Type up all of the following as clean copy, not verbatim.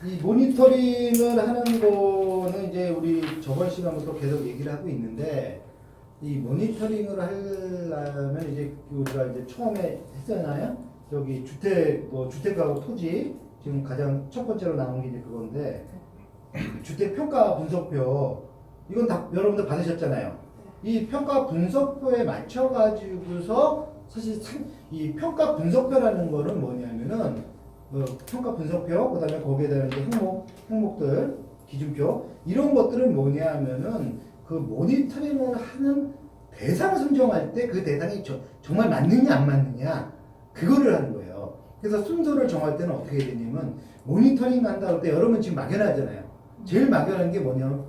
이 모니터링을 하는 거는 이제 우리 저번 시간부터 계속 얘기를 하고 있는데, 이 모니터링을 하려면 이제 우리가 이제 처음에 했잖아요. 여기 주택하고 토지, 지금 가장 첫 번째로 나온 게 이제 그건데, 주택 평가 분석표, 이건 다 여러분들 받으셨잖아요. 이 평가 분석표에 맞춰가지고서 사실 이 평가 분석표라는 거는 뭐냐면은 평가 분석표, 그 다음에 거기에 대한 이제 항목들, 기준표, 이런 것들은 뭐냐면은 그 모니터링을 하는 대상을 선정할 때 그 대상이 정말 맞느냐 안 맞느냐 그거를 하는 거예요. 그래서 순서를 정할 때는 어떻게 해야 되냐면 모니터링 한다 할 때 여러분 지금 막연하잖아요. 제일 막연한 게 뭐냐면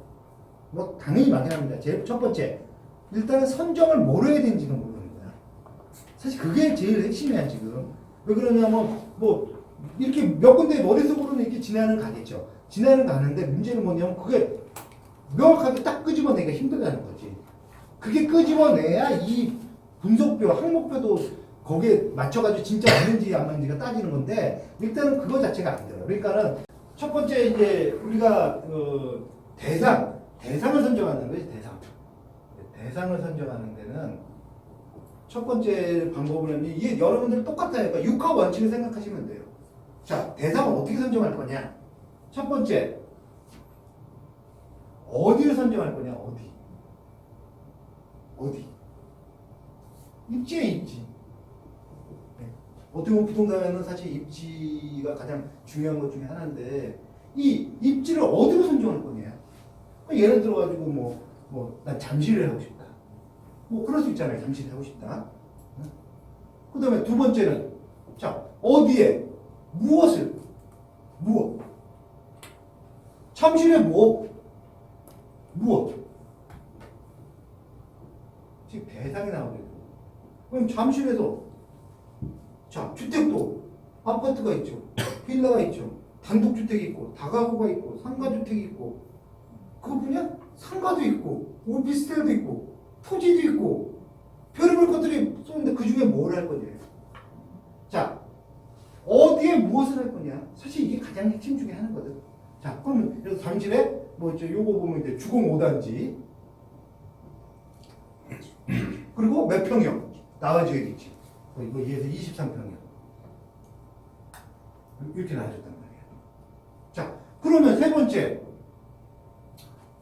뭐 당연히 막연합니다. 제일 첫 번째 일단은 선정을 뭘 해야 되는지는 모르는 거야. 사실 그게 제일 핵심이야 지금. 왜 그러냐면 뭐 이렇게 몇 군데 머릿속으로는 이렇게 진행은 가겠죠. 진행은 가는데 문제는 뭐냐면 그게 명확하게 딱 끄집어내기가 힘들다는 거지. 그게 끄집어내야 이 분석표, 항목표도 거기에 맞춰가지고 진짜 맞는지 안 맞는지가 따지는 건데 일단은 그거 자체가 안 돼요. 그러니까는 첫 번째 이제 우리가 대상을 선정하는 거지. 대상을 선정하는 데는 첫 번째 방법은 이게 여러분들 똑같아요. 그러니까 육하 원칙을 생각하시면 돼요. 자, 대상을 어떻게 선정할 거냐? 첫 번째, 어디를 선정할 거냐? 어디? 입지에 입지. 네. 어떻게 보면 부동산에는 사실 입지가 가장 중요한 것 중에 하나인데 이 입지를 어디로 선정할 거냐? 예를 들어가지고 난 잠실을 하고 싶다. 뭐 그럴 수 있잖아요. 잠실을 하고 싶다. 그 다음에 두 번째는 자 어디에 무엇을 잠실에 무엇 지금 대상이 나오거든요. 그럼 잠실에서 자 주택도 아파트가 있죠, 빌라가 있죠, 단독주택이 있고 다가구가 있고 상가주택이 있고 그거 뭐냐? 상가도 있고 오피스텔도 있고 토지도 있고 별의별 것들이 쏘는데 그 중에 뭘 할 거냐? 자 어디에 무엇을 할 거냐? 사실 이게 가장 핵심 중에 하나거든. 자 그러면 그래서 잠실에 요거 보면 이제 주공 5단지 그리고 몇 평형 나와줘야겠지. 이거 얘에서 23평형 이렇게 나와줬단 말이야. 자 그러면 세 번째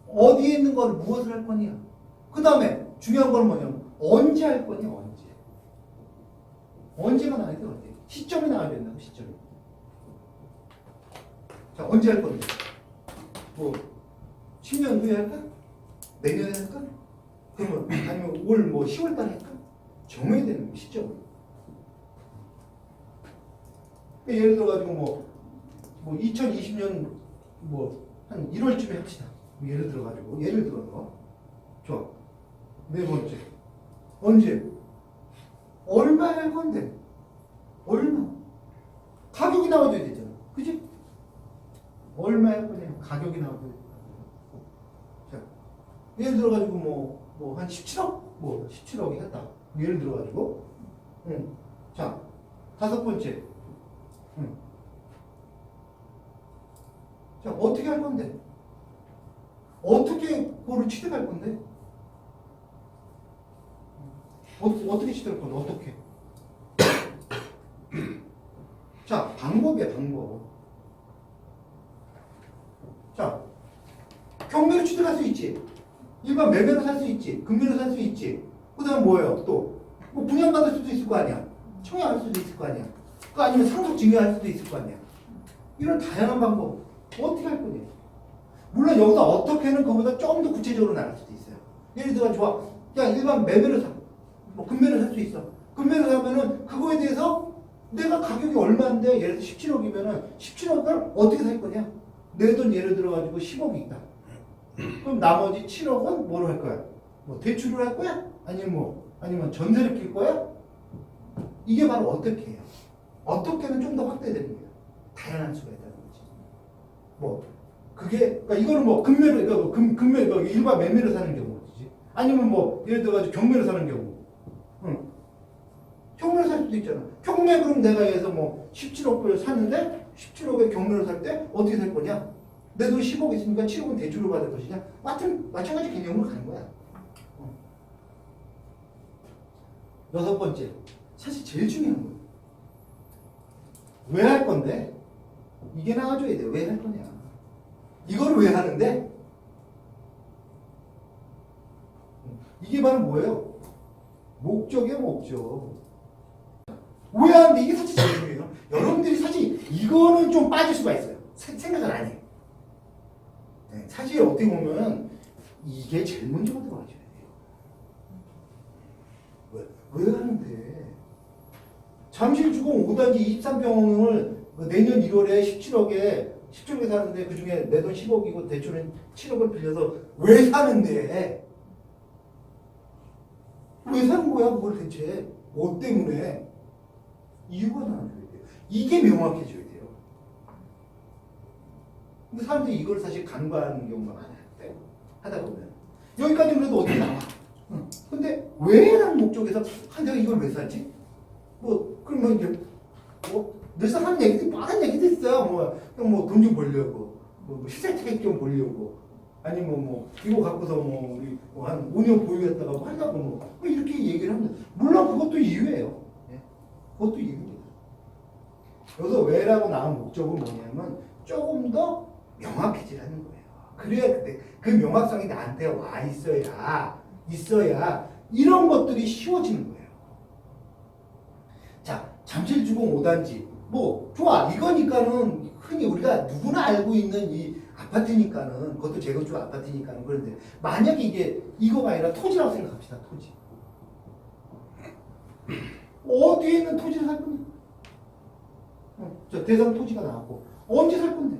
어디에 있는 걸 무엇을 할 거냐? 그 다음에 중요한 건 뭐냐면 언제 할 거냐? 언제가 나와야 돼? 언제? 시점이 나와야 된다고. 시점이. 자 언제 할 건데? 10년 후에 할까? 내년에 할까? 그러면 아니면 올 10월 달에 할까? 정해야 되는 거야, 시점을. 예를 들어가지고 2020년 한 1월쯤에 합시다. 예를 들어서 좋아. 네 번째 언제? 얼마 할 건데? 얼마? 가격이 나와줘야 되잖아. 그지? 얼마 할 거냐? 가격이 나와줘야 돼. 자, 예를 들어가지고 한 17억? 17억이 했다. 예를 들어가지고. 자, 다섯 번째. 자, 어떻게 할 건데? 어떻게 그거를 취득할 건데? 어떻게 취득할 건데? 어떻게? 자, 방법이야, 방법. 자, 경매로 취득할 수 있지. 일반 매매로 살 수 있지. 금매로 살 수 있지. 그 다음 뭐예요? 또, 분양받을 수도 있을 거 아니야. 청약할 수도 있을 거 아니야. 그 아니면 상속 증여할 수도 있을 거 아니야. 이런 다양한 방법. 어떻게 할 거냐. 물론 여기서 어떻게는 그보다 좀 더 구체적으로 나갈 수도 있어요. 예를 들어, 좋아. 야, 일반 매매로 사. 금매로 살 수 있어. 금매로 사면은 그거에 대해서 내가 가격이 얼마인데, 예를 들어 17억이면은 17억을 어떻게 살 거냐? 내 돈 예를 들어가지고 10억이 있다. 그럼 나머지 7억은 뭐로 할 거야? 대출을 할 거야? 아니면 전세를 낄 거야? 이게 바로 어떻게 해요? 어떻게는 좀 더 확대되는 거예요. 다양한 수가 있다는 거지. 그러니까 이거는 금매로, 금매, 일반 매매로 사는 경우지. 아니면 예를 들어가지고 경매로 사는 경우. 경매로 살 수도 있잖아. 경매 그럼 내가 해서 17억 불 샀는데 17억에 경매를 살 때 어떻게 살 거냐? 내 돈 10억 있으니까 7억은 대출을 받을 것이냐? 마찬가지 개념으로 가는 거야. 여섯 번째, 사실 제일 중요한 거예요. 왜 할 건데? 이게 나와줘야 돼. 왜 할 거냐? 이걸 왜 하는데? 이게 바로 뭐예요? 목적이에요, 목적. 왜 하는데 이게 사실 제일 중요해요. 여러분들이 사실 이거는 좀 빠질 수가 있어요. 생각을 안 해요. 네, 사실 어떻게 보면 이게 제일 먼저 들어가줘야 돼요. 왜 하는데? 잠실주공 5단지 23평을 내년 1월에 17억에 사는데 그 중에 내 돈 10억이고 대출은 7억을 빌려서 왜 사는데? 왜 사는 거야 그걸 대체? 뭐 때문에? 이유가 나와줘야 돼요. 이게 명확해져야 돼요. 근데 사람들이 이걸 사실 간과하는 경우가 많아요. 하다 보면 여기까지 그래도 어떻게 나와? 근데 왜라는 목적에서 내가 이걸 왜 사지? 뭐 그러면 이제 늘상 하는 얘기들이 많은 얘기도 있어요. 뭐 돈 좀 벌려고, 뭐 시세차익 좀 보려고, 아니면 뭐 이거 갖고서 우리 한 5년 보유했다가 뭐 하려고 뭐 이렇게 얘기를 합니다. 물론 그것도 이유예요. 예? 그것도 이유입니다. 여기서 왜라고 나온 목적은 뭐냐면 조금 더 명확해지라는 거예요. 그래야 그 명확성이 나한테 와 있어야 이런 것들이 쉬워지는 거예요. 자, 잠실주공 5단지 뭐 좋아 이거니까는 흔히 우리가 누구나 알고 있는 이 아파트니까는 그것도 재건축 아파트니까는 그런데 만약에 이게 이거가 아니라 토지라고 생각합시다. 토지 어디에 있는 토지를 살 건데? 저 대상 토지가 나왔고 언제 살 건데?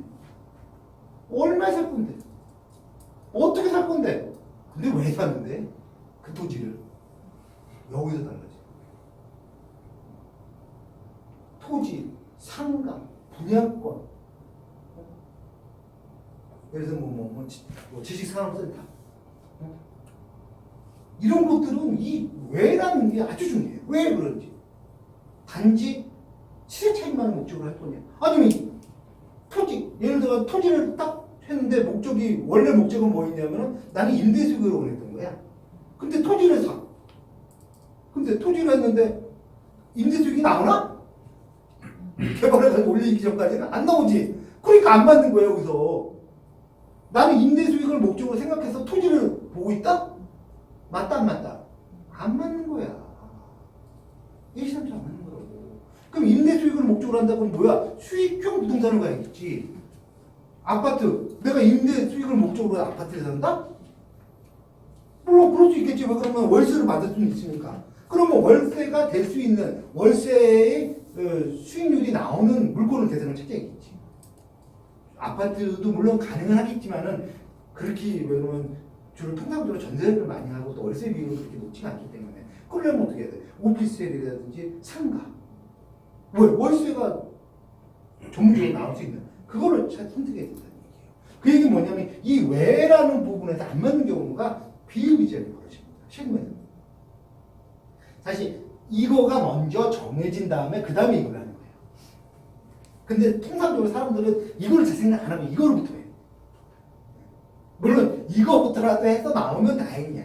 얼마에 살 건데? 어떻게 살 건데? 근데 왜 샀는데? 그 토지를 여기서 달라져. 토지, 상가, 분양권, 예를 들면 지식산업센터 이런 것들은 이 왜라는 게 아주 중요해요. 왜 그런지. 단지 시세 차익만을 목적으로 할 거냐? 아니면 토지, 예를 들어 토지를 딱 했는데 원래 목적은 뭐였냐면 나는 임대 수익을 원했던 거야. 근데 토지를 사. 근데 토지를 했는데 임대 수익이 나오나? 개발해서 올리기 전까지는 안 나오지. 그러니까 안 맞는 거예요, 여기서. 나는 임대 수익을 목적으로 생각해서 토지를 보고 있다? 맞다, 안 맞다? 안 맞는 거야. 일시삼치 안 맞는 거라고. 그럼 임대 수익을 목적으로 한다고 하면 뭐야? 수익형 부동산을 가야겠지. 아파트. 내가 임대 수익을 목적으로 아파트를 산다? 물론 그럴 수 있겠지. 왜 그러면 월세를 받을 수는 있으니까. 그러면 월세가 될 수 있는 월세의 수익률이 나오는 물건을 대상을 찾아야겠지. 아파트도 물론 가능은 하겠지만은 그렇게 왜냐면 주로 통상적으로 전세를 많이 하고 또 월세 비율이 그렇게 높지가 않기 때문에 그러려면 어떻게 해야 돼? 오피스텔이라든지 상가. 월세가 전문적으로 나올 수 있는 그거를 선택해야 된다는 얘기예요. 그 얘기는 뭐냐면 이 왜라는 부분에서 안 맞는 경우가 비일비재하게 벌어집니다. 실무에는. 사실 이거가 먼저 정해진 다음에 그 다음에 이걸 하는 거예요. 근데 통상적으로 사람들은 이거를 잘 생각 안 하고 이거로부터 해요. 물론 이거부터라도 해서 나오면 다행이야.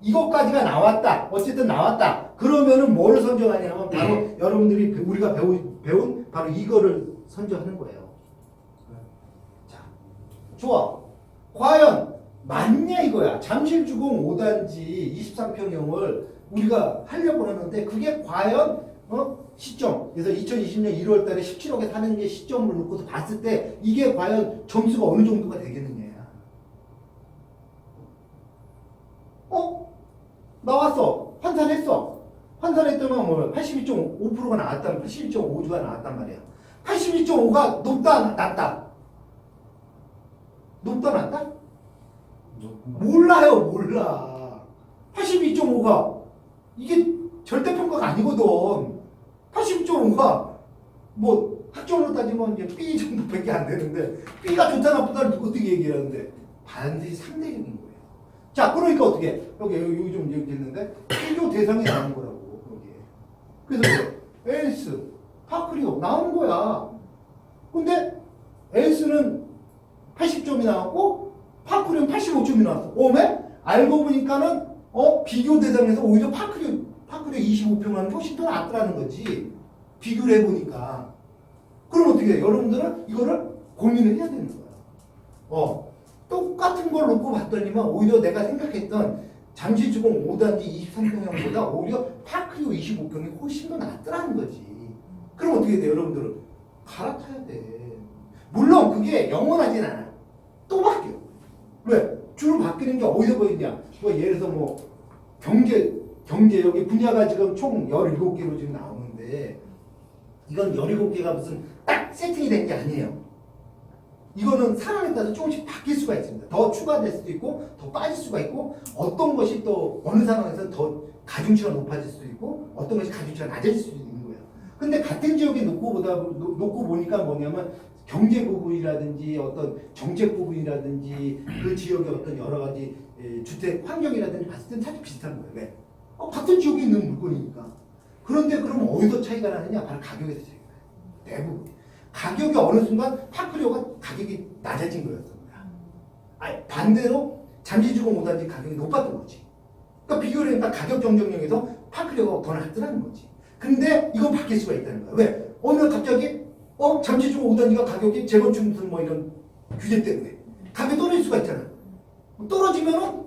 이거까지가 나왔다. 어쨌든 나왔다. 그러면은 뭘 선정하냐면 바로 여러분들이 우리가 배운 바로 이거를 선정하는 거예요. 자, 좋아. 과연 맞냐 이거야. 잠실주공 5단지 23평형을 우리가 하려고 하는데 그게 과연 시점 그래서 2020년 1월 달에 17억에 사는 게 시점을 놓고서 봤을 때 이게 과연 점수가 어느 정도가 되겠느냐. 나왔어. 환산했어. 환산했더니 뭐 82.5%가 나왔단 82.5주가 나왔단 말이야. 82.5가 높다 낮다. 높다 낮다? 몰라요. 몰라. 82.5가 이게 절대평가가 아니거든. 82.5가 뭐 학점으로 따지면 이제 B 정도밖에 안 되는데 B가 좋다 나쁘다 어떻게 얘기하는데 반드시 상대적인 거예요. 자, 그러니까 어떻게 여기 좀 얘기했는데 필요 대상이 나온 거라고 여기에. 그래서 에이스, 파크리오 나온 거야. 근데 에이스는 80점이 나왔고 파크류는 85점이 나왔어. 왜? 알고 보니까는 비교 대상에서 오히려 파크류 25평은 훨씬 더 낫더라는 거지. 비교를 해보니까. 그럼 어떻게 해요? 여러분들은 이거를 고민을 해야 되는 거야. 똑같은 걸 놓고 봤더니만 오히려 내가 생각했던 잠시주공 5단지 23평형보다 오히려 파크류 25평이 훨씬 더 낫더라는 거지. 그럼 어떻게 돼요? 여러분들은 갈아타야 돼. 물론 그게 영원하진 않아. 또 바뀌어. 왜? 주로 바뀌는 게 어디서 보이냐? 예를 들어서 뭐 경제 여기 분야가 지금 총 17개로 지금 나오는데 이건 17개가 무슨 딱 세팅이 된 게 아니에요. 이거는 상황에 따라서 조금씩 바뀔 수가 있습니다. 더 추가될 수도 있고 더 빠질 수가 있고 어떤 것이 또 어느 상황에서 더 가중치가 높아질 수도 있고 어떤 것이 가중치가 낮아질 수도 있는 거예요. 근데 같은 지역에 놓고 보니까 뭐냐면 경제 부분이라든지 어떤 정책 부분이라든지 그 지역의 어떤 여러 가지 주택 환경이라든지 봤을 때는 사실 비슷한 거예요. 왜? 같은 지역에 있는 물건이니까. 그런데 그럼 어디서 차이가 나느냐? 바로 가격에서 차이가 나요. 대부분. 가격이 어느 순간 파크류가 가격이 낮아진 거였습니다. 반대로 잠시주공 5단지 가격이 높았던 거지. 그러니까 비교를 하니까 가격 경쟁력에서 파크류가 더 낫더라는 거지. 근데 이건 바뀔 수가 있다는 거야. 왜? 어느 날 갑자기 잠시주공 5단지가 가격이 재건축 무슨 뭐 이런 규제 때문에 가격이 떨어질 수가 있잖아. 떨어지면은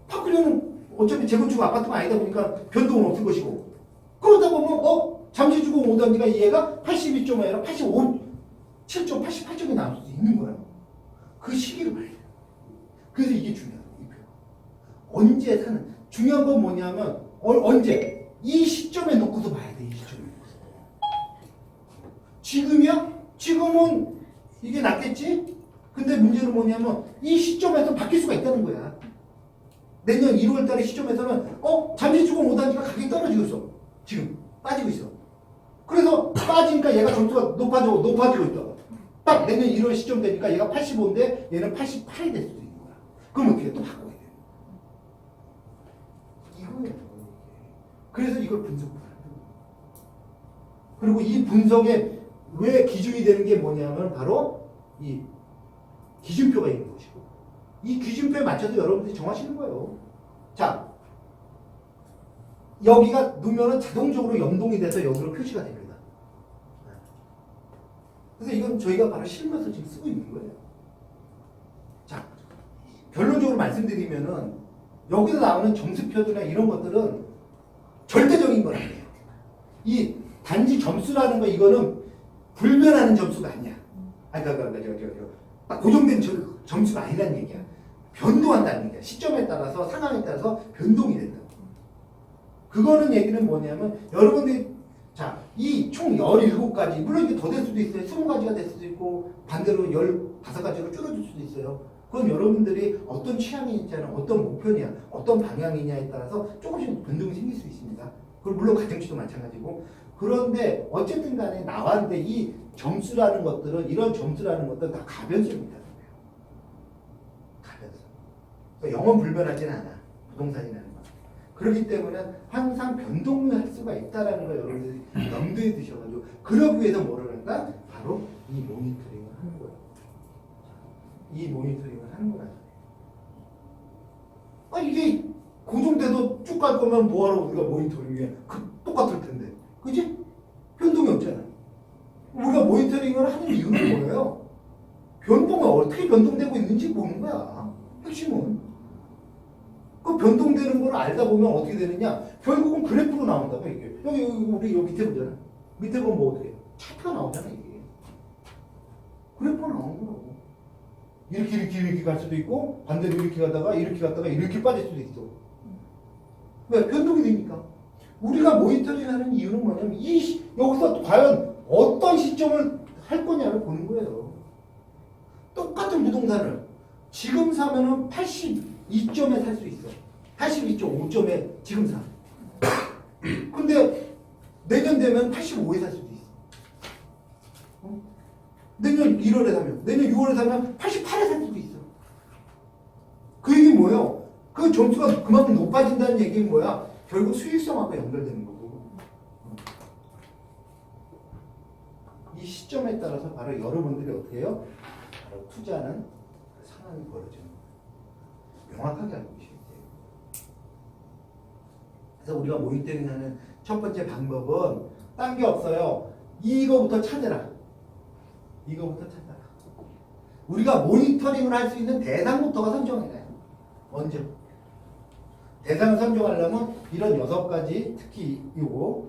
파크류는 어차피 재건축 아파트가 아니다 보니까 변동은 없을 것이고 그러다 보면 잠시주공 5단지가 얘가 82점 아니라 85, 7점, 88점이 나올 수도 있는 거야. 그 시기를 봐야 돼. 그래서 이게 중요하다. 언제 사는 중요한 건 뭐냐면 언제 이 시점에 놓고서 봐야 돼. 이 시점에 놓고서. 지금이야? 지금은 이게 낫겠지? 근데 문제는 뭐냐면 이 시점에서 바뀔 수가 있다는 거야. 내년 1월 달의 시점에서는 잠시주공 5단지가 가격이 떨어지고 있어. 지금 빠지고 있어. 그래서 빠지니까 얘가 점수가 높아지고 있다. 딱 내년 1월 시점 되니까 얘가 85인데 얘는 88이 될 수도 있는 거야. 그럼 어떻게 또 바꿔야 돼? 이거예요. 그래서 이걸 분석을 하는 거예요. 그리고 이 분석에 왜 기준이 되는 게 뭐냐면 바로 이 기준표가 있는 것이고 이 기준표에 맞춰서 여러분들이 정하시는 거예요. 자, 여기가 누면은 자동적으로 연동이 돼서 여기로 표시가 됩니다. 그래서 이건 저희가 바로 실무에서 지금 쓰고 있는 거예요. 자, 결론적으로 말씀드리면은 여기서 나오는 점수표들이나 이런 것들은 절대적인 건 아니에요. 이 단지 점수라는 거 이거는 불변하는 점수가 아니야. 고정된 점수가 아니라는 얘기야. 변동한다는 얘기야. 시점에 따라서 상황에 따라서 변동이 된다. 그거는 얘기는 뭐냐면 여러분들이 자, 이 총 17가지 물론 이게 더 될 수도 있어요. 20가지가 될 수도 있고 반대로 15가지로 줄어들 수도 있어요. 그건 여러분들이 어떤 취향이 있잖아, 어떤 목표냐, 어떤 방향이냐에 따라서 조금씩 변동이 생길 수 있습니다. 그리고 물론 가정치도 마찬가지고. 그런데 어쨌든 간에 나왔는데 이 점수라는 것들은 이런 점수라는 것들은 다 가변수입니다. 가변수. 그러니까 영원 불변하지는 않아. 부동산이라는 건. 그렇기 때문에 항상 변동을 할 수가 있다는 걸 여러분들이 염두에 두셔가지고 그러기 위해서 뭐를 한다? 바로 이 모니터링을 하는 거예요. 이 모니터링을 하는 거야. 이게 고정돼도 쭉 갈 거면 뭐하러 우리가 모니터링해? 똑같을 텐데. 그지? 변동이 없잖아. 우리가 모니터링을 하는 이유는 뭐예요? 변동이 어떻게 변동되고 있는지 보는 거야. 핵심은. 그 변동되는 걸 알다 보면 어떻게 되느냐? 결국은 그래프로 나온다고 이게. 여기 우리 여기 밑에 보잖아. 밑에 보면 뭐 어떻게? 차트가 나오잖아 이게. 그래프가 나오는 거라고. 이렇게 갈 수도 있고 반대로 이렇게 갔다가 이렇게 빠질 수도 있어. 왜? 변동이 되니까. 우리가 모니터링하는 이유는 뭐냐면 여기서 과연 어떤 시점을 할 거냐를 보는 거예요. 똑같은 부동산을 지금 사면은 82점에 살 수 있어. 82.5점에 지금 사. 근데 내년 되면 85에 살 수도 있어. 내년 1월에 사면, 내년 6월에 사면 88에 살 수도 있어. 그 얘기 뭐예요? 그 점수가 그만큼 높아진다는 얘기는 뭐야? 결국 수익성하고 연결되는 거고. 이 시점에 따라서 바로 여러분들이 어떻게 해요? 바로 투자하는 상황이 벌어지는 거예요. 명확하게 알고 계셔야 돼요. 그래서 우리가 모니터링하는 첫 번째 방법은 딴 게 없어요. 이거부터 찾아라. 이거부터 찾아라. 우리가 모니터링을 할 수 있는 대상부터가 선정해야 돼요. 먼저. 대상을 선정하려면 이런 6가지, 특히 이거.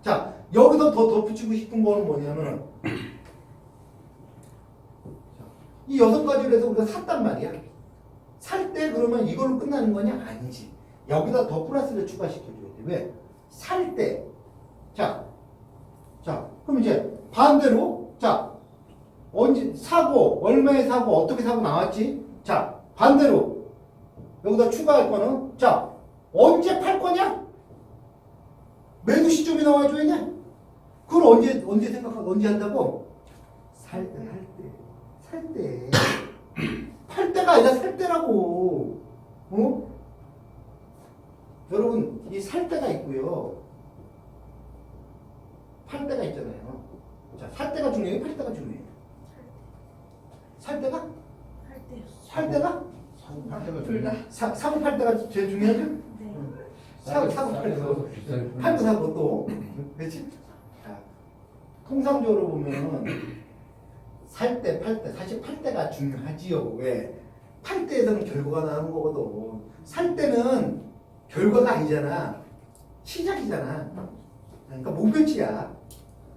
자, 여기서 더 덧붙이고 싶은 거는 뭐냐면 이 6가지를 해서 우리가 샀단 말이야. 살 때 그러면 이걸로 끝나는 거냐? 아니지. 여기다 더 플러스를 추가시켜줘야 돼. 왜? 살 때. 자, 그럼 이제 반대로 자, 언제 사고, 얼마에 사고, 어떻게 사고 나왔지? 자, 반대로 여기다 추가할 거는 자, 언제 팔 거냐? 매도 시점이 나와줘야 돼. 그걸 언제 생각하고 언제 한다고? 살 때. 팔 때가 아니라 살 때라고. 어? 여러분, 이 살 때가 있고요. 팔 때가 있잖아요. 자, 살 때가 중요해요? 팔 때가 중요해요? 살 때가? 팔 때가? 사고 팔 때가 제일 중요하죠? 네. 사고 팔고 사고 또 그렇지? 자, 통상적으로 보면 살 때, 팔 때, 사실 팔 때가 중요하지요. 왜? 팔 때에서는 결과가 나오는 거거든. 살 때는 결과가 아니잖아. 시작이잖아. 그러니까 목표치야.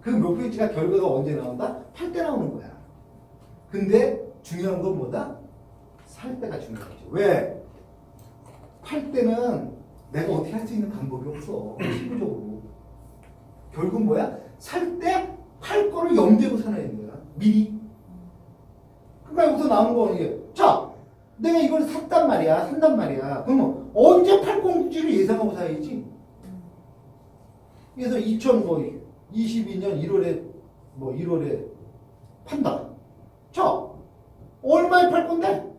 그 목표치가 결과가 언제 나온다? 팔 때 나오는 거야. 근데 중요한 건 뭐다? 살 때가 중요하죠. 왜? 팔 때는 내가 어떻게 할 수 있는 방법이 없어. 실무적으로. 결국 뭐야? 살 때 팔 거를 염두에 사놔야 되는 거야. 미리. 그러니까 여기서 나오는 거는 이게 자, 내가 이걸 산단 말이야. 그러면 언제 팔 건지를 예상하고 사야지. 그래서 2022년 1월에 판다. 자, 얼마에 팔 건데?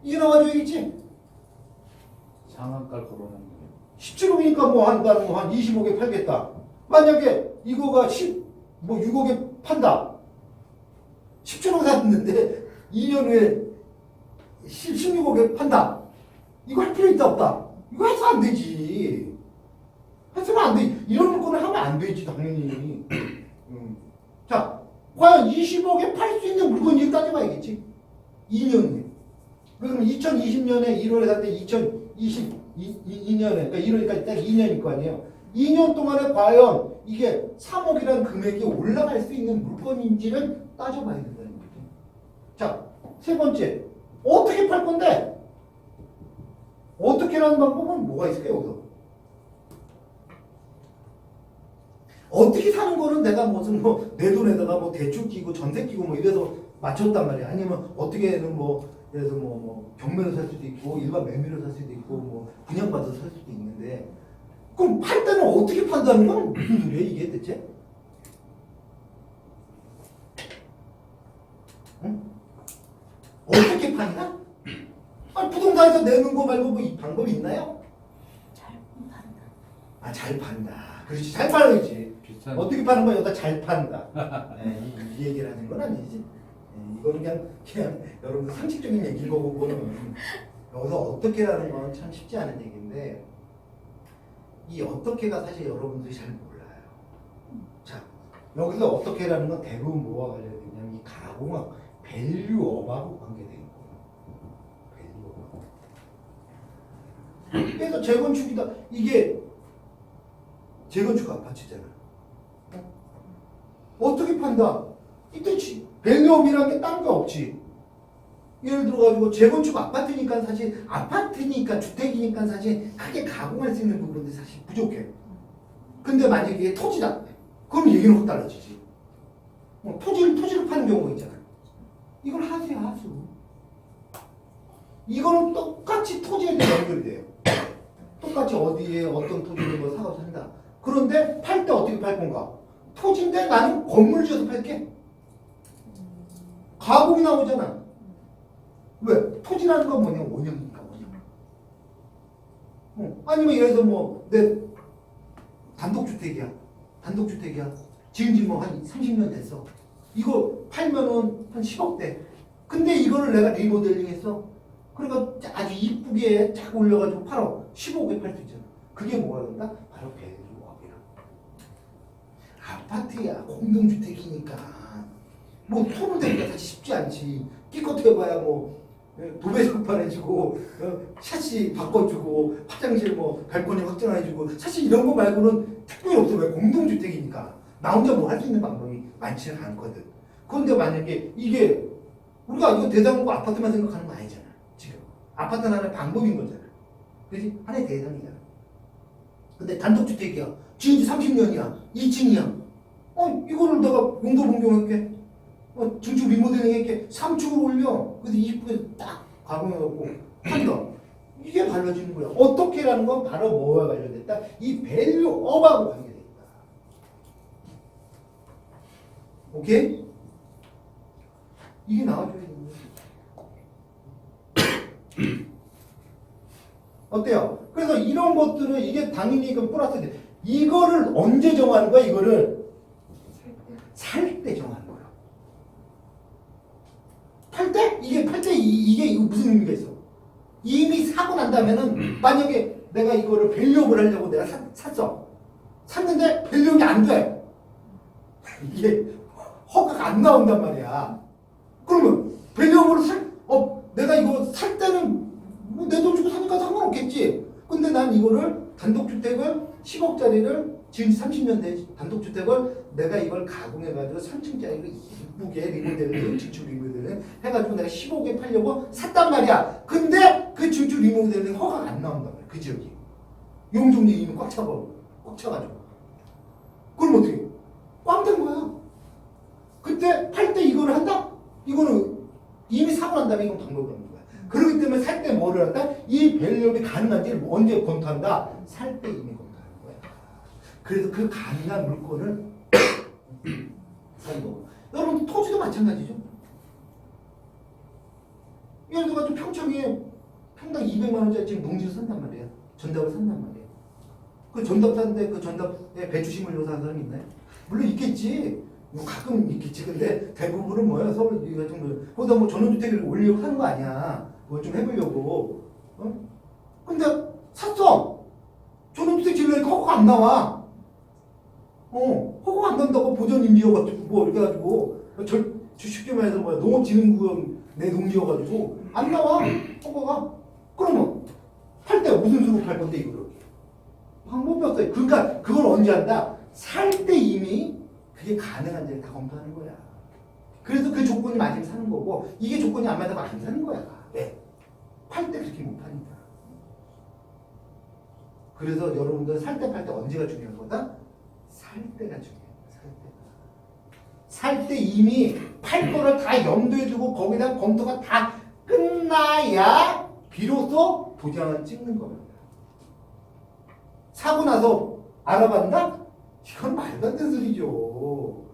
이게 나와줘야겠지. 상한가를 걸어놓는 거예요. 17억이니까 한 25억에 팔겠다. 만약에 이거가 6억에 판다. 17억 샀는데 2년 후에 16억에 판다. 이거 할 필요 있다 없다? 이거 해서 안 되지. 해서는 안 돼. 이런 물건을 하면 안 되지 당연히. 자, 과연 20억에 팔 수 있는 물건인지 따져봐야겠지. 2년 후에. 그러면 2020년에 1월에 샀는데 2022년에 그러니까 1월까지 딱 2년일 거 아니에요. 2년 동안에 과연 이게 3억이라는 금액이 올라갈 수 있는 물건인지를 따져봐야 된다는 거죠. 자, 세 번째. 어떻게 팔 건데? 어떻게라는 방법은 뭐가 있을까요, 여기서? 어떻게 사는 거는 내가 무슨 내 돈에다가 대출 끼고 전세 끼고 이래서 맞췄단 말이야. 아니면 어떻게는 예를 들어서 경매로 살 수도 있고 일반 매매로 살 수도 있고 분양받아서 살 수도 있는데 그럼 팔 때는 어떻게 판다는 건 무슨 소리야 이게 대체? 응? 어떻게 판다? 아니 부동산에서 내는 거 말고 이 방법이 있나요? 잘 판다. 아, 잘 판다. 그렇지, 잘 팔아야지. 비싼 어떻게 파는 거야? 여기다 잘 판다. 이 얘기를 하는 건 아니지. 이거는 그냥 여러분들 상식적인 얘기인 거고 그거는 여기서 어떻게라는 건 참 쉽지 않은 얘기인데 이 어떻게가 사실 여러분들이 잘 몰라요. 자, 여기서 어떻게라는 건 대부분 뭐와 관련되냐면 이 가공학 밸류업하고 관계되어 있고 밸류업. 그래서 재건축이다. 이게 재건축 아파트잖아. 어떻게 판다? 이때지. 밸류업이라는 게 딴 게 없지. 예를 들어가지고 재건축 아파트니까 사실 아파트니까 주택이니까 사실 크게 가공할 수 있는 부분들이 사실 부족해. 근데 만약에 이게 토지다. 그럼 얘기는 확 달라지지. 토지를 파는 경우가 있잖아. 이걸 하세요, 하수. 이거는 똑같이 토지에 대해 연결이 돼요. 똑같이 어디에 어떤 토지를 사고 산다. 그런데 팔 때 어떻게 팔 건가? 토지인데 나는 건물 지어서 팔게. 가공이 나오잖아. 왜? 토지라는 건 뭐냐? 원형이니까 원형. 아니면 예를 들어서 내 단독주택이야. 지은 지 뭐 한 30년 됐어. 이거 팔면은 한 10억대. 근데 이거를 내가 리모델링 했어. 그러니까 아주 이쁘게 쫙 올려가지고 팔어. 15억에 팔 수 있잖아. 그게 뭐가 된다? 바로 밸류업이야. 아파트야, 공동주택이니까. 뭐 토를 대기가 사실 쉽지 않지. 끼껏해봐야 뭐 도배석판 해주고 샷시 바꿔주고 화장실 뭐 발코니 확장해주고 사실 이런 거 말고는 특별히 없어. 왜? 공동주택이니까 나 혼자 뭐 할 수 있는 방법이 많지는 않거든. 그런데 만약에 이게 우리가 이거 대상으로 아파트만 생각하는 거 아니잖아. 지금 아파트는 하나의 방법인 거잖아. 그지? 하나의 대상이잖아. 근데 단독주택이야. 지은 지 30년이야. 2층이야. 이거를 내가 용도 변경할게. 증축 리모델링 할게. 3층으로 올려. 그래서 이쁘게 딱 가공해갖고 한다. 이게 발라지는 거야. 어떻게라는 건 바로 뭐와 관련됐다? 이 밸류업하고 관계돼 있다. 오케이? 이게 나와줘야 되는 거지. 어때요? 그래서 이런 것들은 이게 당연히 그 플러스 돼. 이거를 언제 정하는 거야? 이거를 살 때 정하는 거야. 팔 때? 이게 팔 때 이게 무슨 의미가 있어? 이미 사고 난다면은 만약에 내가 이거를 밸류업을 하려고 내가 샀어. 샀는데 밸류업이 안 돼. 이게 허가가 안 나온단 말이야. 그러면 밸류업으로 내가 이거 살 때는 뭐 내 돈 주고 사니까 상관없겠지. 근데 난 이거를 단독주택을 10억짜리를 지금 30년 된 단독주택을 내가 이걸 가공해가지고 3층짜리로 이쁘게 리모델링, 증축 리모델링 해가지고 내가 15억에 팔려고 샀단 말이야. 근데 그 증축 리모델링 허가가 안 나온단 말이야. 그 지역이. 용적률이 이미 꽉 차가지고. 그럼 어떻게? 꽝 된 거야. 그때 팔 때 이거를 한다? 이거는 이미 사고 난 다음에 이건 방법이 없는 거야. 그렇기 때문에 살 때 뭐를 한다? 이 밸류업이 가능한지를 언제 검토한다? 살 때 이미 검토하는 거야. 그래서 그 가능한 물건을 사는 거고. 여러분 토지도 마찬가지죠. 예를 들어서 평창에 평당 200만 원짜리 지금 농지를 산단 말이야. 전답을 산단 말이야. 그 전답 사는데 그 전답에 배추 심으려고 사는 사람이 있나요? 물론 있겠지. 뭐 가끔 있겠지. 근데 대부분은 뭐야? 서울 같은 거 거기다 뭐 전원주택을 올리려고 하는 거 아니야. 뭐 좀 해보려고. 근데 샀어. 전원주택 지으려니까 허가가 안 나와. 허가가 안 난다고 보전임지여가지고 뭐 이렇게 해가지고 쉽게 말해서 뭐야? 농업진흥구역 내 농지여가지고 안 나와. 허가가. 그러면 팔 때 무슨 수로 팔 건데 이거를? 방법이 없어요. 그러니까 그걸 언제 한다? 살 때 이미 그게 가능한지를 다 검토하는 거야. 그래서 그 조건이 맞으면 사는 거고 이게 조건이 안 맞으면 안 사는 거야. 왜? 팔 때 그렇게 못 파니까. 그래서 여러분들 살 때 팔 때 언제가 중요한 거다? 살 때가 중요해. 살 때 이미 팔 거를 다 염두에 두고 거기다 검토가 다 끝나야 비로소 도장을 찍는 겁니다. 사고 나서 알아봤나? 이건 말도 안 되는 소리죠.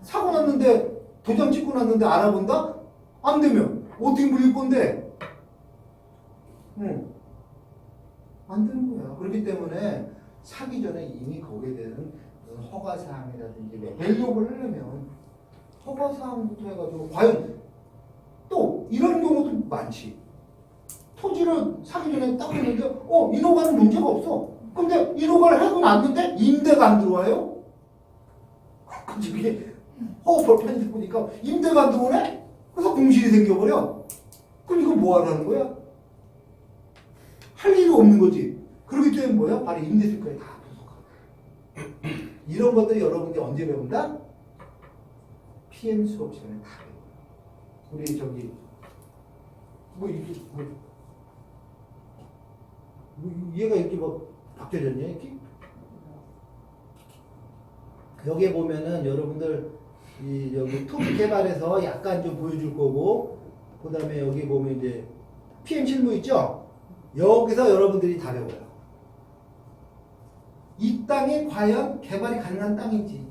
사고 났는데 도장 찍고 났는데 알아본다? 안 되면 어떻게 물릴 건데? 안 되는 거야. 그렇기 때문에 사기 전에 이미 거기에 대한 허가사항이라든지 밸류업을 하려면 허가사항부터 해가지고 과연 또 이런 경우도 많지. 토지를 사기 전에 딱 했는데 인허가는 문제가 없어. 근데 인허가를 하고 났는데 임대가 안 들어와요? 그게 허가볼 편집 보니까 임대가 안 들어오네? 그래서 공실이 생겨버려. 그럼 이거 뭐 하라는 거야? 할 일이 없는 거지. 그렇기 때문에 뭐야? 바로 임대주가에 다 부족하고. 이런 것들이 여러분들이 언제 배운다? PM 수업 시간에 다 배워요. 우리 저기 이게 얘가 이렇게 바뀌어졌냐 이렇게? 여기에 보면은 여러분들 여기 투기 개발에서 약간 좀 보여줄 거고, 그 다음에 여기 보면 이제 PM 실무 있죠? 여기서 여러분들이 다 배워요. 이 땅이 과연 개발이 가능한 땅인지,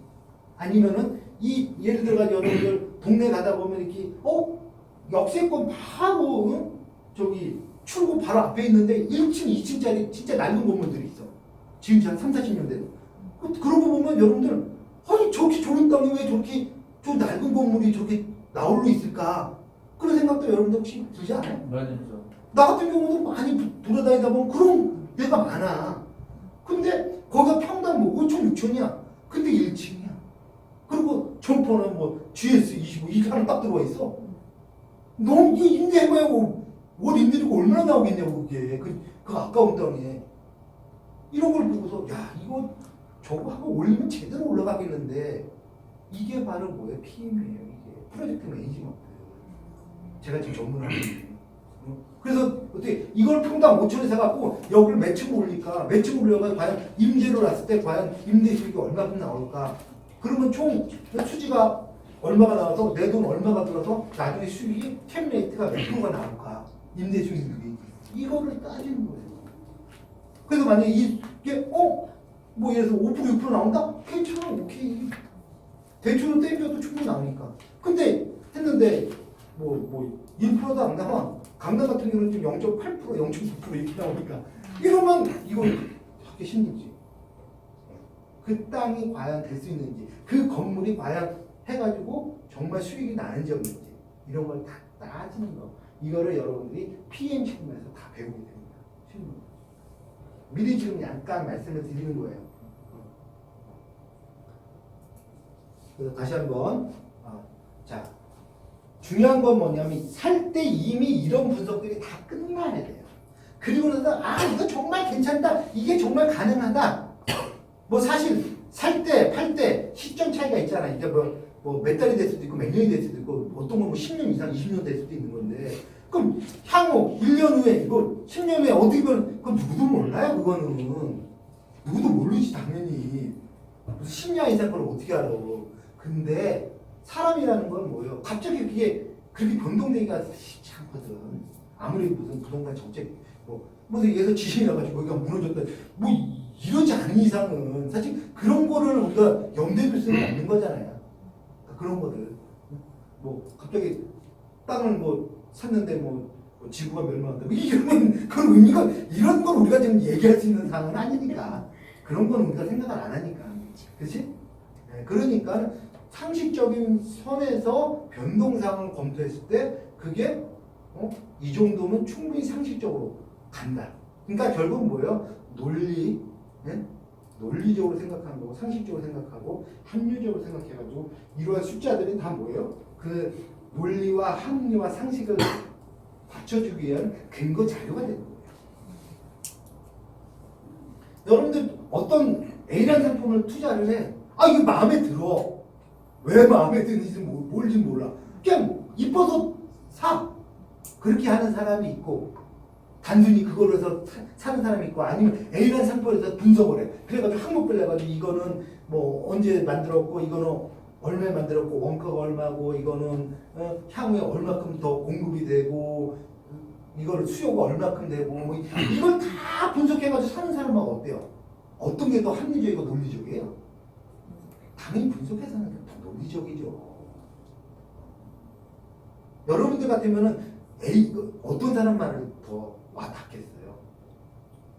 아니면은 예를 들어가지고 여러분들 동네 가다 보면 이렇게 역세권 바로 저기 출구 바로 앞에 있는데 1층, 2층짜리 진짜 낡은 건물들이 있어. 지금 한 3, 40년 된. 그런 거 보면 여러분들 저렇게 좋은 땅이 왜 저렇게 저 낡은 건물이 저렇게 나홀로 있을까? 그런 생각도 여러분들 혹시 들지 않아요? 맞아요. 나 같은 경우도 많이 돌아다니다 보면 그런 데가 많아. 근데 거기가 평당 뭐 5천, 6천이야. 근데 1층이야. 그리고 점포는 뭐 GS25 이게 하나 딱 들어와 있어. 너무 이거 임대해봐야 월 임대료가 얼마나 나오겠냐고 그게. 그 아까운 땅에. 이런 걸 보고서 야 이거 저거 한번 올리면 제대로 올라가겠는데 이게 바로 뭐예요? PM이에요. 이게 프로젝트 매니지먼트. 제가 지금 전문하는 그래서 어떻게 이걸 평당 5천에 사갖고 여기를 매층 올릴까? 매층 올려가 과연 임대료 났을 때 과연 임대 수익이 얼마큼 나올까? 그러면 총 수지가 얼마가 나와서 내 돈 얼마가 들어서 나중에 수익이 캡레이트가 몇 프로가 나올까? 임대 수익률이 이거를 따지는 거예요. 그래서 만약에 이게 뭐 예를 들어서 5% 6% 나온다? 괜찮아 오케이. 대출은 땡겨도 충분히 나오니까. 근데 했는데 뭐 1%도 안 나와. 강남 같은 경우는 지금 0.8%, 0.9% 이렇게 나오니까 이러면 이거 하기 힘들지. 그 땅이 과연 될 수 있는지, 그 건물이 과연 해가지고 정말 수익이 나는지 없는지 이런 걸 다 따지는 거. 이거를 여러분들이 PM 시험에서 다 배우게 됩니다. 실무. 미리 지금 약간 말씀을 드리는 거예요. 그래서 다시 한번 자. 중요한 건 뭐냐면 살 때 이미 이런 분석들이 다 끝나야 돼요. 그리고 나서 이거 정말 괜찮다. 이게 정말 가능하다. 뭐 사실 살 때, 팔 때 시점 차이가 있잖아. 이게 뭐 몇 달이 될 수도 있고 몇 년이 될 수도 있고 어떤 건 뭐 10년 이상, 20년 될 수도 있는 건데 그럼 향후 1년 후에 이거 10년 후에 어떻게 보면 그건 누구도 몰라요. 그거는 누구도 모르지 당연히. 무슨 10년 이상 걸 어떻게 알아. 근데 사람이라는 건 뭐예요? 갑자기 그게 그렇게 변동되기가 쉽지 않거든. 아무리 무슨 부동산 정책 무슨 예서 지진이 나가지고 여기가 무너졌다 뭐 이러지 않은 이상은 사실 그런 거를 우리가 염두에 둘 수는 없는 거잖아요. 그런 거를 뭐 갑자기 땅을 뭐 샀는데 뭐 지구가 멸망한다 이러면 그런 의미가 이런 걸 우리가 지금 얘기할 수 있는 상황은 아니니까 그런 건 우리가 생각을 안 하니까 그렇지? 네, 그러니까 상식적인 선에서 변동사항을 검토했을 때 그게 이 정도면 충분히 상식적으로 간다. 그러니까 결국 뭐예요? 논리적으로 생각하는 거고 상식적으로 생각하고 합리적으로 생각해가지고 이러한 숫자들이 다 뭐예요? 그 논리와 합리와 상식을 받쳐주기 위한 근거 자료가 되는 거예요. 여러분들 어떤 A라는 상품을 투자를 해. 이게 마음에 들어. 왜 마음에 드는지 뭘지 몰라. 그냥 이뻐서 사. 그렇게 하는 사람이 있고 단순히 그걸로 해서 사는 사람이 있고 아니면 A라는 상품을 해서 분석을 해. 그래가지고 항목별 해가지고 이거는 뭐 언제 만들었고 이거는 얼마에 만들었고 원가가 얼마고 이거는 향후에 얼마큼 더 공급이 되고 이거를 수요가 얼마큼 되고 뭐 이걸 다 분석해가지고 사는 사람은 어때요? 어떤 게 더 합리적이고 논리적이에요? 당연히 분석해서 하는 게 더 논리적이죠. 여러분들 같으면은 어떤 사람 말을 더 와닿겠어요?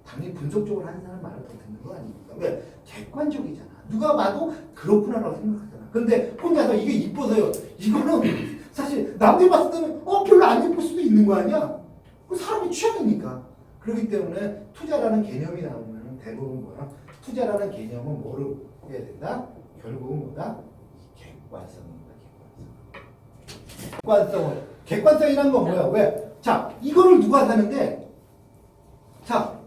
당연히 분석적으로 하는 사람 말을 더 듣는 거 아닙니까? 왜? 객관적이잖아. 누가 봐도 그렇구나라고 생각하잖아. 근데 혼자서 이게 이뻐서요. 이거는 사실 남들이 봤을 때는 별로 안 이쁠 수도 있는 거 아니야? 그 사람이 취향이니까. 그렇기 때문에 투자라는 개념이 나오면 대부분 뭐야? 투자라는 개념은 뭐를 해야 된다? 결국은 뭐다? 객관성입니다. 객관성이라는 건 뭐야? 왜? 자, 이거를 누가 사는데? 자,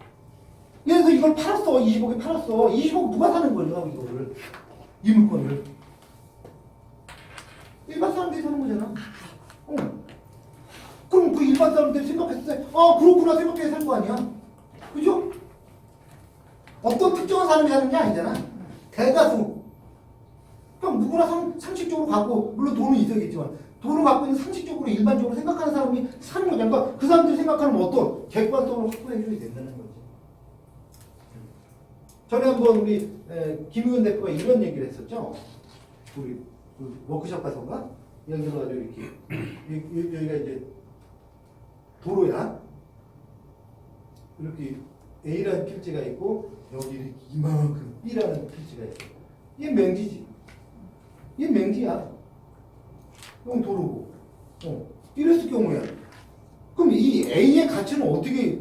예를 들어서 이걸 팔았어. 20억에 팔았어. 20억 누가 사는 거냐? 이거를. 이 물건을. 일반 사람들이 사는 거잖아. 그럼 그 일반 사람들이 생각했을 때, 그렇구나 생각해서 살 거 아니야? 그죠? 어떤 특정한 사람이 사는 게 아니잖아. 대다수. 그럼 누구나 상식적으로 갖고, 물론 돈은 있어야겠지만, 돈을 갖고 있는 상식적으로 일반적으로 생각하는 사람이 사는 거잖아. 그러니까 그 사람들이 생각하는 어떤 객관성을 확보해줘야 된다는 거지. 전에 한번 우리 김의원 대표가 이런 얘기를 했었죠. 우리 그 워크숍 가서가 연결 가지고 이렇게 여기가 이제 도로야. 이렇게 A라는 필지가 있고 여기 이렇게 이만큼 B라는 필지가 있어. 이게 맹지지. 얘 맹지야. 이건 도루고. 이랬을 경우야. 그럼 이 A의 가치는 어떻게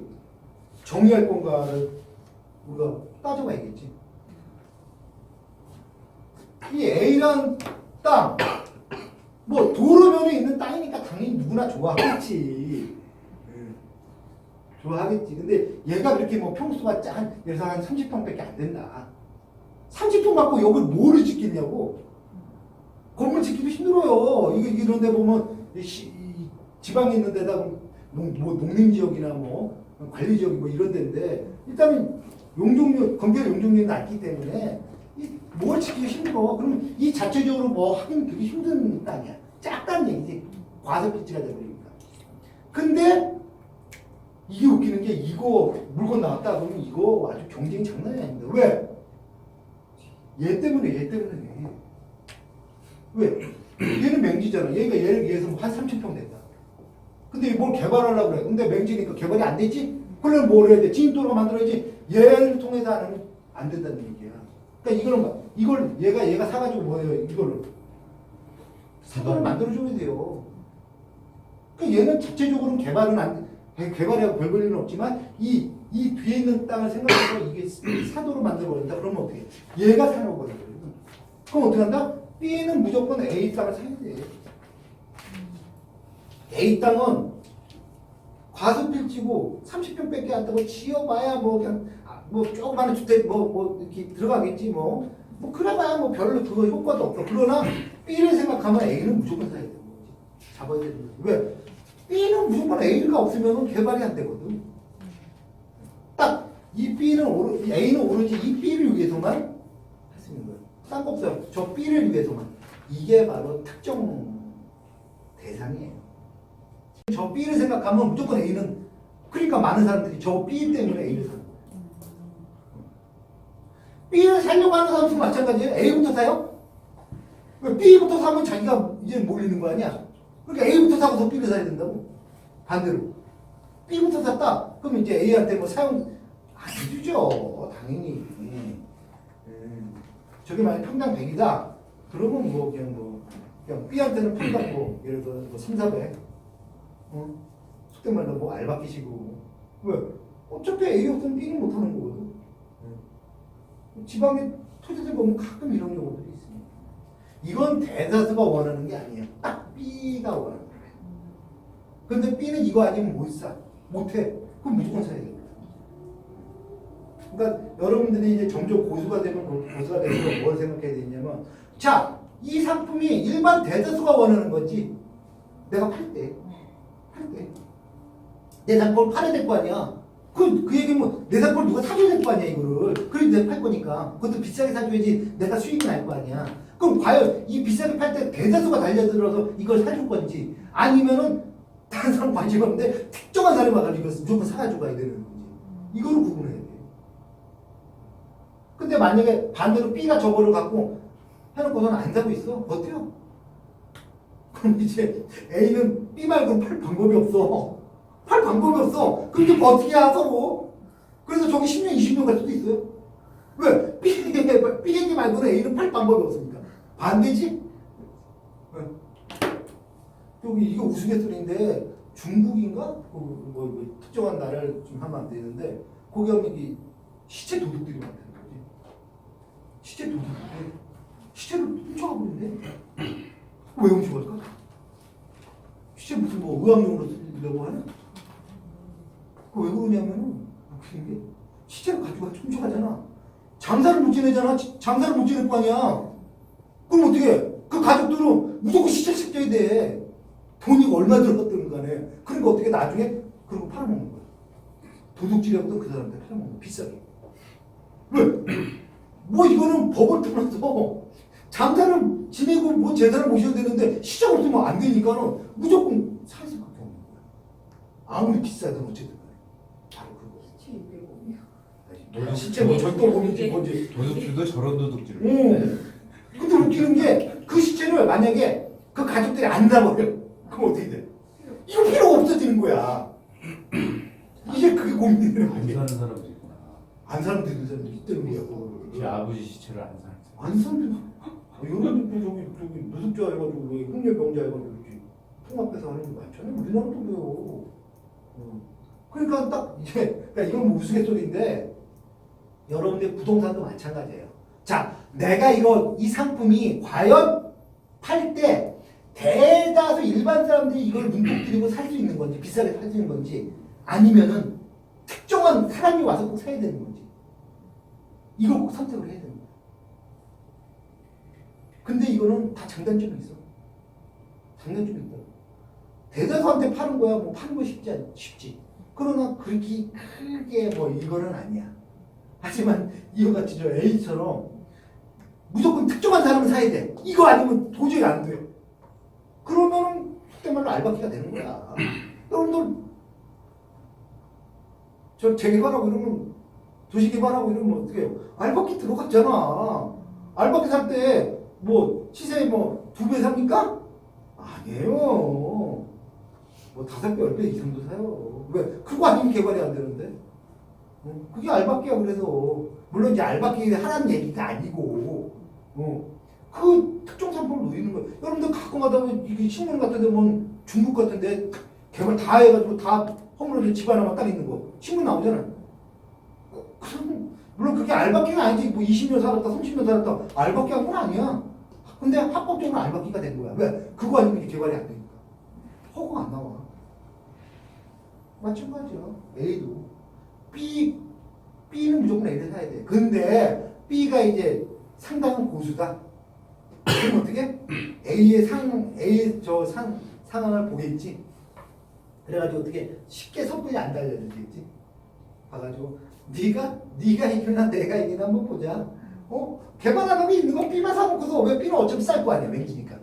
정의할 건가를 우리가 따져봐야겠지. 이 A란 땅, 뭐 도로변에 있는 땅이니까 당연히 누구나 좋아하겠지. 좋아하겠지. 근데 얘가 그렇게 뭐 평수가 예를 들어 한 30평밖에 안 된다. 30평 갖고 여기 뭐를 짓겠냐고. 건물 짓기도 힘들어요. 이런 데 보면 지방에 있는 데다 농림지역이나 뭐 관리지역 뭐 이런 데인데 일단은 건설 용적률이 낮기 때문에 뭘 짓기도 힘들어. 그러면 이 자체적으로 뭐 하긴 되게 힘든 땅이야. 작다는 얘기지. 과소비지가 돼버리니까. 근데 이게 웃기는 게 이거 물건 나왔다 그러면 이거 아주 경쟁이 장난이 아닙니다. 왜? 얘 때문에. 왜? 얘는 맹지잖아. 얘가 얘를 위해서 한 30평 된다. 근데 뭘 개발하려고 그래. 근데 맹지니까 개발이 안 되지? 그러면 뭘 해야 돼? 진입도로가 만들어야지. 얘를 통해서 하면 안 된다는 얘기야. 그러니까 이걸 얘가 사가지고 뭐예요? 이거를 사과를 만들어줘야 돼요. 그러니까 얘는 자체적으로는 개발하고 별 볼일은 없지만 이 뒤에 있는 땅을 생각해서 이게 사도로 만들어버린다. 그러면 어떻게 해? 얘가 사는 거거든. 그럼 어떻게 한다? B는 무조건 A 땅을 사야 돼. A 땅은 과수필지고 30평밖에 안 되고 지어봐야 뭐 그냥 뭐 조그마한 주택 뭐 이렇게 들어가겠지 뭐 그래봐야 뭐 별로 그거 효과도 없어. 그러나 B를 생각하면 A는 무조건 사야 되는 거지. 잡아야 되는 거지. 왜? B는 무조건 A가 없으면 개발이 안 되거든. 딱 이 A는 오로지 이 B를 위해서만 할 수 있는 거예요. 딴 거 없어요. 저 B를 위해서만. 이게 바로 특정 대상이에요. 저 B를 생각하면 무조건 A는 그러니까 많은 사람들이 저 B 때문에 A를 사는 거예요. B를 살려고 하는 사람도 마찬가지예요. A부터 사요? B부터 사면 자기가 이제 몰리는 거 아니야? 그러니까 A부터 사고서 B를 사야 된다고. 반대로. B부터 샀다. 그럼 이제 A한테 뭐 사용 안 해주죠. 당연히. 저게 만약 평당 100이다. 그러면 뭐 그냥 B한테는 평당 뭐 예를 들어 뭐 3, 400. 속된 말로 뭐 알바끼시고. 왜? 어차피 A 없으면 B는 못 하는 거거든. 지방에 토지들 보면 가끔 이런 경우들이 있습니다. 이건 대다수가 원하는 게 아니에요. 딱 B가 원하는 거예요. 근데 B는 이거 아니면 못 사. 못 해. 그럼 무조건 사야 됩니다. 그러니까 여러분들이 이제 점점 고수가 되면 뭘 생각해야 되냐면 자, 이 상품이 일반 대다수가 원하는 건지 내가 팔 때 내 상품을 팔아야 될 거 아니야. 그 얘기면 내 상품을 누가 사줘야 될 거 아니야 이거를. 그래도 내가 팔 거니까 그것도 비싸게 사줘야지 내가 수익이 날 거 아니야. 그럼 과연 이 비싸게 팔 때 대다수가 달려들어서 이걸 사줄 건지 아니면은 다른 사람 관심 없는데 특정한 사람이 와가지고 무조건 사가지고 가야 되는 건지 이거를 구분해야 돼. 근데 만약에 반대로 B가 저거를 갖고 해놓고서는 안 사고 있어. 버텨. 그럼 이제 A는 B 말고는 팔 방법이 없어. 팔 방법이 없어. 그럼 이제 버티기야 서로. 그래서 저기 10년, 20년 갈 수도 있어요. 왜? B 얘기 말고는 A는 팔 방법이 없으니까. 반대지? 여기 이게 우스갯소리인데 중국인가? 뭐 특정한 나라를 좀 하면 안 되는데 거기 하면 이 시체 도둑들이 많다는 거지. 시체 도둑들이 시체를 훔쳐가 버린대. 왜 훔쳐갈까? 시체 무슨 뭐 의학용으로 쓰려고 하나? 왜 그러냐면은 웃긴 게 시체를 가지고 훔쳐가잖아. 장사를 못 지내잖아. 장사를 못 지낼 거 아니야. 그럼 어떻게 해? 그 가족들은 무조건 시체를 챙겨야 돼. 돈이 얼마 들어갔든 간에. 그러니까 어떻게 나중에 그러고 팔아먹는 거야. 도둑질하고도 그 사람한테 팔아먹는 거야. 비싸게. 왜? 뭐 이거는 법을 떠나서 장사를 지내고 뭐 재산을 모셔야 되는데 시장 없으면 안 되니까는 무조건 살 수밖에 없는 거야. 아무리 비싸든 어쨌든 간에. 바로 그거. 시체 뭐 절도범이지 뭐지. 도둑질도 저런 도둑질을. 근데 웃기는 게 그 시체를 만약에 그 가족들이 안 사버려. 그럼 어떻게 돼? 이거 필요가 없어지는 거야. 이제 그게 고민이 되는 안 거야. 사는 사람도 있구나. 안 사는 사람도 있다는 거야. 제 아버지 시체를 안 사는 사람. 안 사는 여러분들 저기 무속자 해가지고 왜 흑렬병자 해가지고 이렇게 통합해서 하는 게 많잖아요. 우리나라도 그래요. 그러니까 딱 이제 그러니까 이건 뭐 우스갯소리인데 여러분들 부동산도 마찬가지예요. 자, 내가 이 상품이 과연 팔 때 대다수 일반 사람들이 이걸 눈독 들이고 살 수 있는 건지 비싸게 살 수 있는 건지 아니면은 특정한 사람이 와서 꼭 사야 되는 건지 이걸 꼭 선택을 해야 되는 거예요. 근데 이거는 다 장단점이 있어. 장단점이 있다. 대다수한테 파는 거야. 뭐 파는 거 쉽지. 그러나 그렇게 크게 뭐 이거는 아니야. 하지만 이거 같이 저 A처럼 무조건 특정한 사람은 사야 돼. 이거 아니면 도저히 안 돼. 그러면은 속된 말로 알바끼가 되는 거야. 여러분들 저 재개발하고 이러면 도시개발하고 이러면 어떻게 해요? 알바끼 들어갔잖아. 알바끼 살 때 뭐 시세 뭐 2배 삽니까? 아니에요. 뭐 5배, 10배 이상도 사요. 왜? 그거 아니면 개발이 안 되는데? 그게 알바끼야. 그래서 물론 이제 알바끼 하라는 얘기가 아니고 그 특정 상품을 노리는 거예요. 여러분들 가끔 가다 보면 이게 신문 같은 데 보면 중국 같은데 개발 다 해가지고 다 허물어서 집 하나만 딱 있는 거 신문 나오잖아. 그럼 물론 그게 알바끼가 아니지. 뭐 20년 살았다 30년 살았다 알바끼 한 건 아니야. 근데 합법적으로 알바끼가 된 거야. 왜? 그거 아니면 이게 개발이 안 되니까. 허가가 안 나와. 마찬가지야. A도 B는 무조건 A를 사야 돼. 근데 B가 이제 상당한 고수다. 그럼 어떻게? A의 상황을 보겠지. 그래가지고 어떻게 쉽게 섣불리 안 달려주겠지. 봐가지고 네가 이기나 내가 이기나 한번 보자. 개발하는 게 있는 거 B만 사놓고서 왜 B는 어차피 쌀 거 아니야. 맹기니까.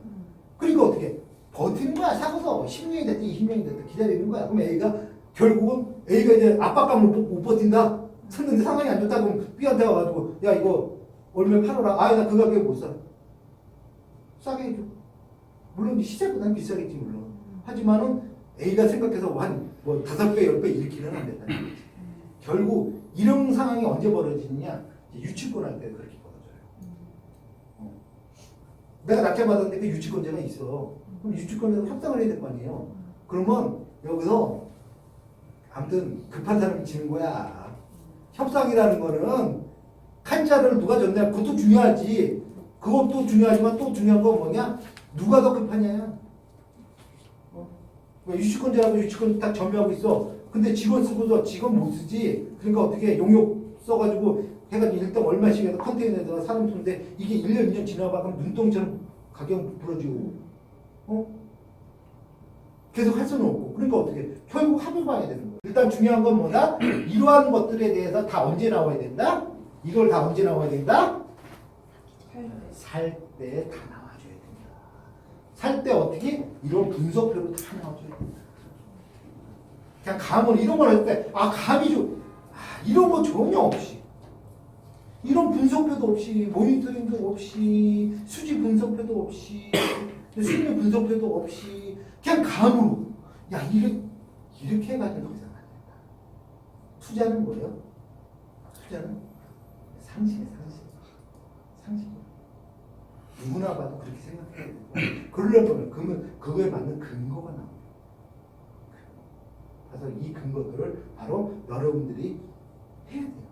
그러니까 어떻게? 버티는 거야. 사고서 10년이 됐든 20년이 됐든 기다리는 거야. 그럼 A가 결국은 A가 이제 압박감을 못 버틴다. 샀는데 상황이 안 좋다. 그럼 B한테 와가지고 야 이거 얼마에 팔아라. 나 그 가격에 못 사. 싸게 해줘. 물론 시세보다는 비싸겠지 물론. 하지만은 A가 생각해서 뭐 5배, 10배 이렇게는 안 된다. 결국 이런 상황이 언제 벌어지느냐? 유치권 할 때 그렇게 벌어져요. 내가 낙찰받았는데 그 유치권자가 있어. 그럼 유치권자도 협상을 해야 될 거 아니에요. 그러면 여기서 아무튼 급한 사람이 지는 거야. 협상이라는 거는 칸자를 누가 줬냐 그것도 중요하지. 그것도 중요하지만 또 중요한 건 뭐냐? 누가 더 급하냐? 유치권자라고 유치권 딱 점유하고 있어. 근데 직원 쓰고서 직원 못 쓰지. 그러니까 어떻게 용역 써가지고 해가지고 일단 얼마씩 해서 컨테이너에다가 사람 쓰는데 이게 1년 2년 지나봐 그럼 눈덩이처럼 가격 부러지고 계속 할 수는 없고. 그러니까 어떻게 결국 합의 봐야 되는 거야. 일단 중요한 건 뭐다? 이러한 것들에 대해서 다 언제 나와야 된다? 이걸 다 언제 나와야 된다? 살 때 다 나와줘야 된다. 살 때 어떻게? 이런 분석표로 다 나와줘야 된다. 그냥 감을 이런 걸 할 때 감이 이런 거 전혀 없이 이런 분석표도 없이 모니터링도 없이 수지 분석표도 없이 수익률 분석표도 없이 그냥 감으로 이렇게 해가지고 더 이상 안 된다. 투자는 뭐예요? 투자는 상식이에요. 상식. 누구나 봐도 그렇게 생각해야 되고 그러려면 그거에 맞는 근거가 나옵니다. 그래서 이 근거들을 바로 여러분들이 해야 돼요.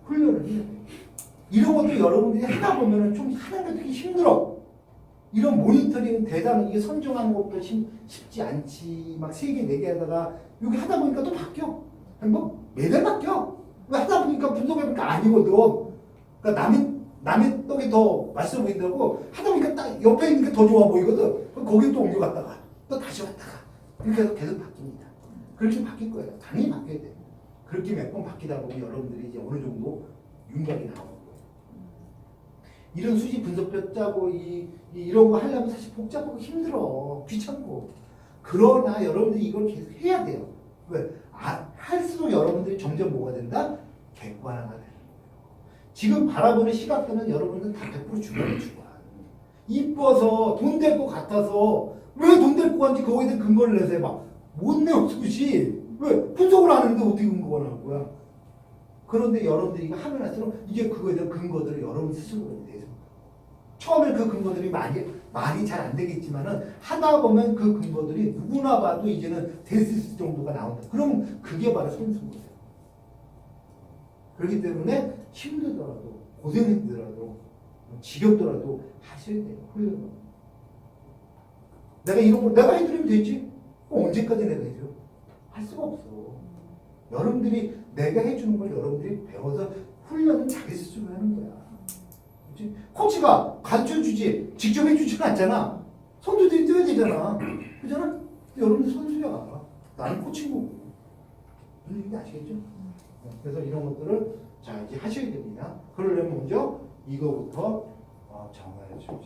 훈련을 해야 돼요. 이런 것도 여러분들이 하다 보면 좀 하는 게 되게 힘들어. 이런 모니터링 대단 이게 선정하는 것도 쉽지 않지. 막 3개, 4개 하다가 여기 하다 보니까 또 바뀌어. 뭐 매달 바뀌어. 왜 하다 보니까 분석해보니까 아니거든. 그러니까 남의 떡이 더 맛있어 보인다고 하다 보니까 딱 옆에 있는 게 더 좋아 보이거든. 그럼 거기 또 옮겨갔다가 또 다시 왔다가 이렇게 해서 계속 바뀝니다. 그렇게 바뀔 거예요. 당연히 바뀌어야 돼요. 그렇게 몇 번 바뀌다 보면 여러분들이 이제 어느 정도 윤곽이 나오는 거예요. 이런 수지 분석표 짜고 이런 거 하려면 사실 복잡하고 힘들어. 귀찮고. 그러나 여러분들이 이걸 계속 해야 돼요. 왜? 할수록 여러분들이 점점 뭐가 된다? 객관화가 되는 거예요. 지금 바라보는 시각들은 여러분들은 다 100% 주관이에요. 주관. 이뻐서 돈 될 것 같아서 왜 돈 될 것 같은지 거기에 대한 근거를 내세요. 막 못 내요 굳이. 왜? 분석을 안 했는데 어떻게 근거가 나온 거야? 그런데 여러분들이 이거 하면 할수록 이제 그거에 대한 근거들을 여러분 스스로 내세요. 처음에 그 근거들이 말이 잘 안 되겠지만은 하다 보면 그 근거들이 누구나 봐도 이제는 될 수 있을 정도가 나온다. 그럼 그게 바로 선수인 거예요. 그렇기 때문에 힘들더라도 고생했더라도 지겹더라도 하셔야 돼요. 훈련을. 내가 이런 걸 내가 해드리면 되지. 언제까지 내가 해줘? 할 수가 없어. 여러분들이 내가 해주는 걸 여러분들이 배워서 훈련을 잘했으면 하는 거야. 그치? 코치가 가르쳐주지 직접 해주지는 않잖아. 선수들이 뛰어야 되잖아. 그잖아? 여러분들 선수야. 나는 코치고. 무슨 얘기 아시겠죠? 그래서 이런 것들을 자 이제 하셔야 됩니다. 그러려면 먼저 이거부터 정해야죠.